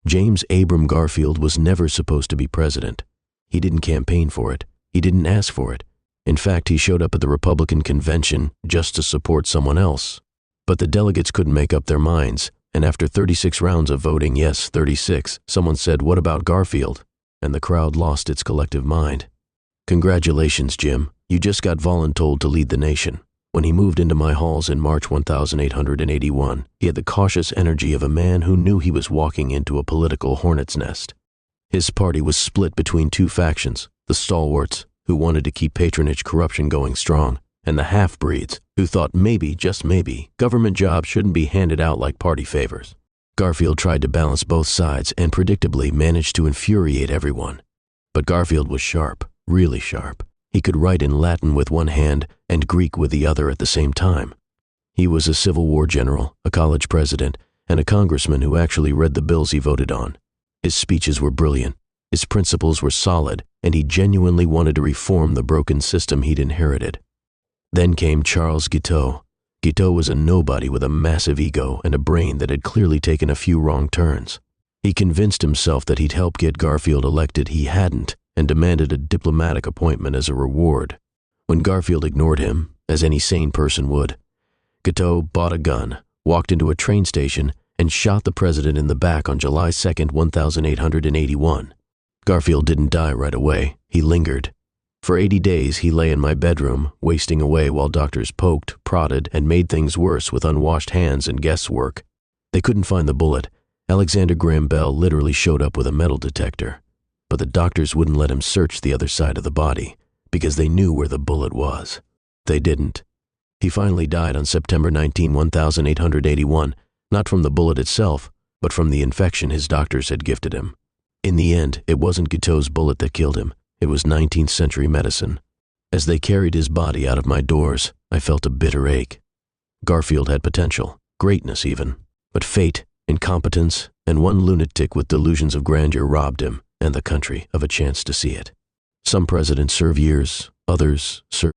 James Abram Garfield was never supposed to be president. He didn't campaign for it. He didn't ask for it. In fact, he showed up at the Republican convention just to support someone else. But the delegates couldn't make up their minds, and after 36 rounds of voting yes, 36, someone said, "What about Garfield?" And the crowd lost its collective mind. "Congratulations, Jim. You just got voluntold to lead the nation." When he moved into my halls in March 1881, he had the cautious energy of a man who knew he was walking into a political hornet's nest. His party was split between two factions, the stalwarts, who wanted to keep patronage corruption going strong, and the half-breeds, who thought maybe, just maybe, government jobs shouldn't be handed out like party favors. Garfield tried to balance both sides and predictably managed to infuriate everyone. But Garfield was sharp, really sharp. He could write in Latin with one hand and Greek with the other at the same time. He was a Civil War general, a college president, and a congressman who actually read the bills he voted on. His speeches were brilliant, his principles were solid, and he genuinely wanted to reform the broken system he'd inherited. Then came Charles Guiteau. Guiteau was a nobody with a massive ego and a brain that had clearly taken a few wrong turns. He convinced himself that he'd help get Garfield elected. He hadn't, and demanded a diplomatic appointment as a reward. When Garfield ignored him, as any sane person would, Guiteau bought a gun, walked into a train station, and shot the president in the back on July 2, 1881. Garfield didn't die right away. He lingered. For 80 days he lay in my bedroom, wasting away while doctors poked, prodded, and made things worse with unwashed hands and guesswork. They couldn't find the bullet. Alexander Graham Bell literally showed up with a metal detector. But the doctors wouldn't let him search the other side of the body, because they knew where the bullet was. They didn't. He finally died on September 19, 1881, not from the bullet itself, but from the infection his doctors had gifted him. In the end, it wasn't Guiteau's bullet that killed him. It was 19th century medicine. As they carried his body out of my doors, I felt a bitter ache. Garfield had potential, greatness even, but fate, incompetence, and one lunatic with delusions of grandeur robbed him and the country of a chance to see it. Some presidents serve years, others serve